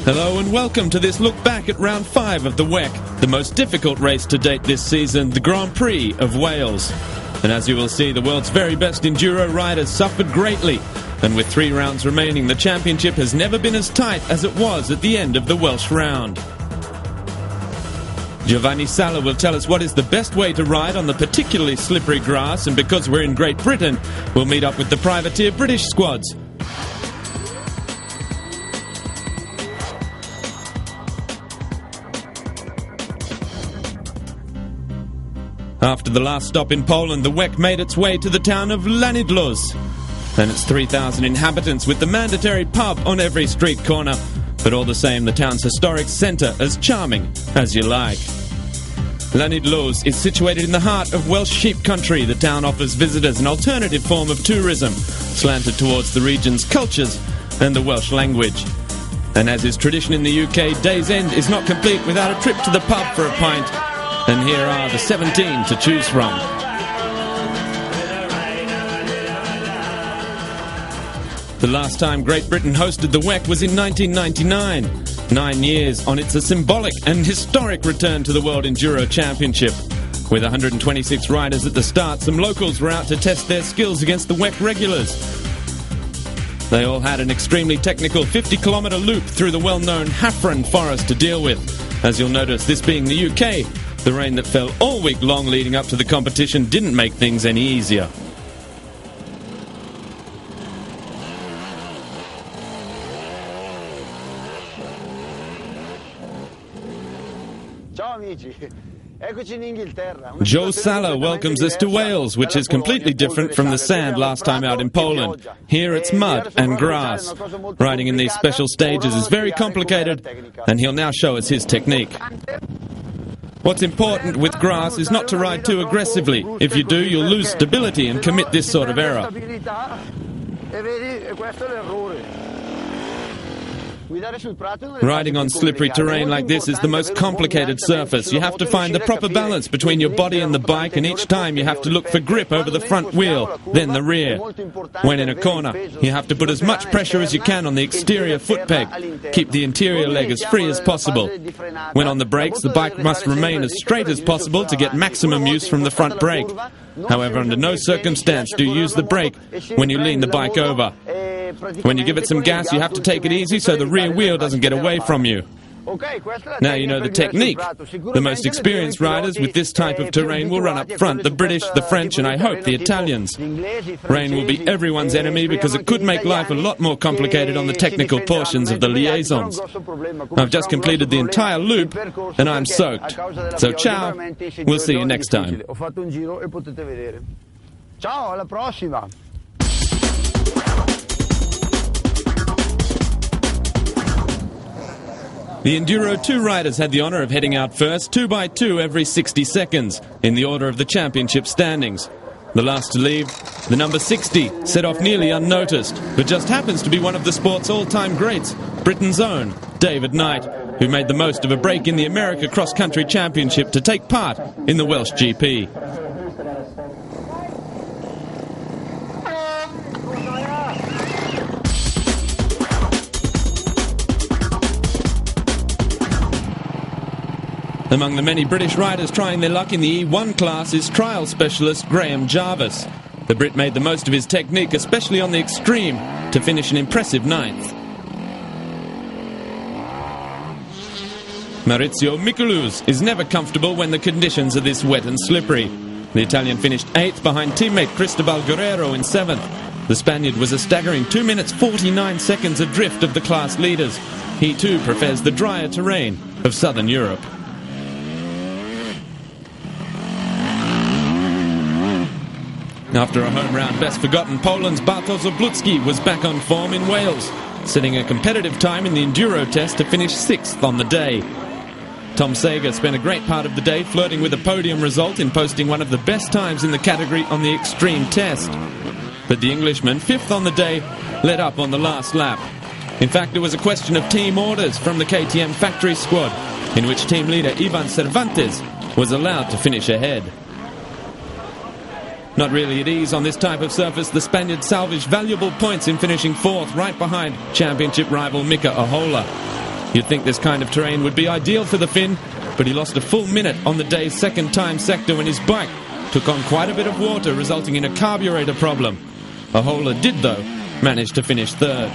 Hello and welcome to this look back at round 5 of the WEC, the most difficult race to date this season, the Grand Prix of Wales. And as you will see, the world's very best enduro riders suffered greatly. And with 3 rounds remaining, the championship has never been as tight as it was at the end of the Welsh round. Giovanni Sala will tell us what is the best way to ride on the particularly slippery grass, and because we're in Great Britain, we'll meet up with the privateer British squads. After the last stop in Poland, the WEC made its way to the town of Llanidloes. And it's 3,000 inhabitants with the mandatory pub on every street corner. But all the same, the town's historic centre as charming as you like. Llanidloes is situated in the heart of Welsh sheep country. The town offers visitors an alternative form of tourism, slanted towards the region's cultures and the Welsh language. And as is tradition in the UK, Day's End is not complete without a trip to the pub for a pint. And here are the 17 to choose from. The last time Great Britain hosted the WEC was in 1999. 9 years on its a symbolic and historic return to the World Enduro Championship. With 126 riders at the start, some locals were out to test their skills against the WEC regulars. They all had an extremely technical 50-kilometre loop through the well-known Hafren forest to deal with. As you'll notice, this being the UK, the rain that fell all week long leading up to the competition didn't make things any easier. Joe Sala welcomes us to Wales, which is completely different from the sand last time out in Poland. Here it's mud and grass. Riding in these special stages is very complicated, and he'll now show us his technique. What's important with grass is not to ride too aggressively. If you do, you'll lose stability and commit this sort of error. Riding on slippery terrain like this is the most complicated surface. You have to find the proper balance between your body and the bike, and each time you have to look for grip over the front wheel, then the rear. When in a corner, you have to put as much pressure as you can on the exterior foot peg. Keep the interior leg as free as possible. When on the brakes, the bike must remain as straight as possible to get maximum use from the front brake. However, under no circumstance do you use the brake when you lean the bike over. When you give it some gas, you have to take it easy so the rear wheel doesn't get away from you. Now you know the technique. The most experienced riders with this type of terrain will run up front, the British, the French, and I hope the Italians. Rain will be everyone's enemy because it could make life a lot more complicated on the technical portions of the liaisons. I've just completed the entire loop and I'm soaked. So ciao, we'll see you next time. Ciao, alla prossima! The Enduro 2 riders had the honour of heading out first, 2 by 2 every 60 seconds, in the order of the championship standings. The last to leave, the number 60, set off nearly unnoticed, but just happens to be one of the sport's all-time greats, Britain's own, David Knight, who made the most of a break in the America Cross Country Championship to take part in the Welsh GP. Among the many British riders trying their luck in the E1 class is trial specialist Jarvis. The Brit made the most of his technique, especially on the extreme, to finish an impressive 9th. Maurizio Micheluz is never comfortable when the conditions are this wet and slippery. The Italian finished 8th behind teammate Cristobal Guerrero in 7th. The Spaniard was a staggering 2 minutes 49 seconds adrift of the class leaders. He too prefers the drier terrain of southern Europe. After a home round best forgotten, Poland's Bartosz Oblucki was back on form in Wales, setting a competitive time in the Enduro test to finish 6th on the day. Tom Sager spent a great part of the day flirting with a podium result in posting one of the best times in the category on the extreme test. But the Englishman, 5th on the day, let up on the last lap. In fact, it was a question of team orders from the KTM factory squad, in which team leader Ivan Cervantes was allowed to finish ahead. Not really at ease on this type of surface, the Spaniard salvaged valuable points in finishing 4th, right behind championship rival Mika Ahola. You'd think this kind of terrain would be ideal for the Finn, but he lost a full minute on the day's second time sector when his bike took on quite a bit of water, resulting in a carburetor problem. Ahola did, though, manage to finish third.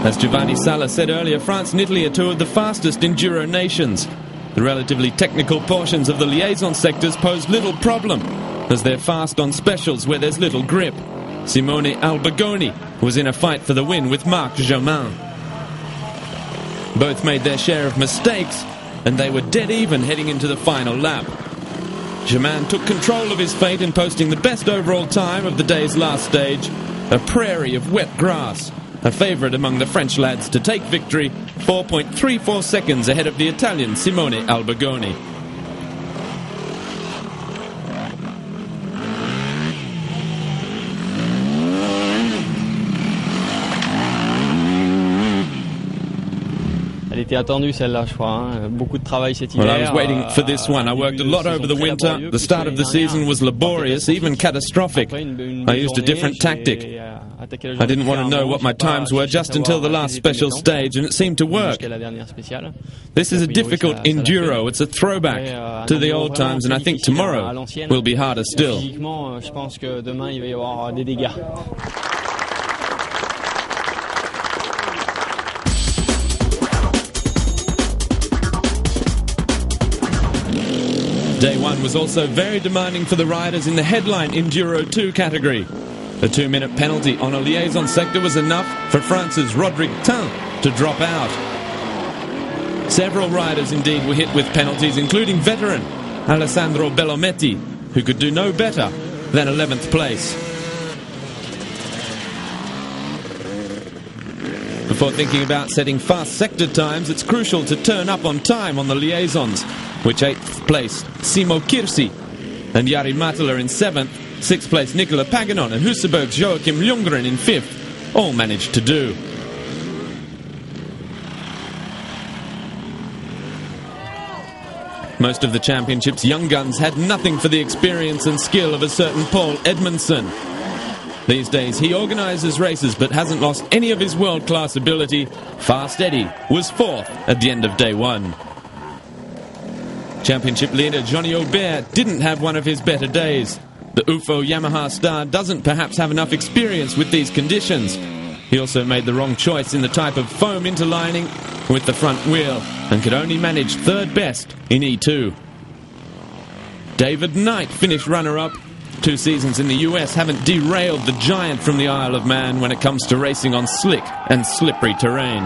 As Giovanni Sala said earlier, France and Italy are two of the fastest enduro nations. The relatively technical portions of the liaison sectors pose little problem, as they're fast on specials where there's little grip. Simone Albagoni was in a fight for the win with Marc Germain. Both made their share of mistakes, and they were dead even heading into the final lap. Germain took control of his fate in posting the best overall time of the day's last stage, a prairie of wet grass, a favourite among the French lads to take victory, 4.34 seconds ahead of the Italian Simone Albagoni. Well, I was waiting for this one. I worked a lot over the winter. The start of the season was laborious, even catastrophic. I used a different tactic. I didn't want to know what my times were just until the last special stage, and it seemed to work. This is a difficult enduro. It's a throwback to the old times, and I think tomorrow will be harder still. Day one was also very demanding for the riders in the headline Enduro 2 category. A 2-minute penalty on a liaison sector was enough for France's Rodrigue Tin to drop out. Several riders indeed were hit with penalties, including veteran Alessandro Bellometti, who could do no better than 11th place. Before thinking about setting fast sector times, it's crucial to turn up on time on the liaisons, which 8th place Simo Kirsi and Jari Matala in 7th, 6th place Nicola Paganon and Huseberg's Joachim Ljunggren in 5th all managed to do. Most of the championship's young guns had nothing for the experience and skill of a certain Paul Edmondson. These days he organises races but hasn't lost any of his world-class ability. Fast Eddie was 4th at the end of day one. Championship leader Johnny Aubert didn't have one of his better days. The UFO Yamaha star doesn't perhaps have enough experience with these conditions. He also made the wrong choice in the type of foam interlining with the front wheel and could only manage third best in E2. David Knight finished runner-up. 2 seasons in the US haven't derailed the giant from the Isle of Man when it comes to racing on slick and slippery terrain.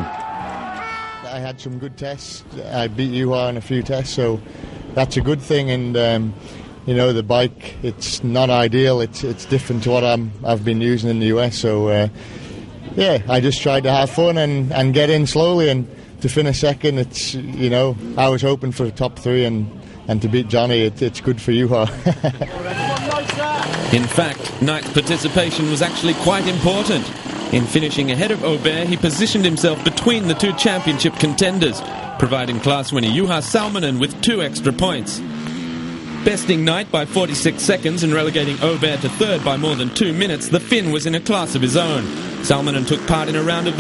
I had some good tests. I beat Juha in a few tests, so that's a good thing. And you know, the bike, it's not ideal. It's different to what I've been using in the US. So yeah, I just tried to have fun and get in slowly. And to finish second, it's, you know, I was hoping for the top 3, and to beat Johnny, it's good for Juha. In fact, Knight's participation was actually quite important. In finishing ahead of Aubert, he positioned himself between the 2 championship contenders, providing class winner Juha Salminen with 2 extra points. Besting Knight by 46 seconds and relegating Aubert to 3rd by more than 2 minutes, the Finn was in a class of his own. Salminen took part in a round of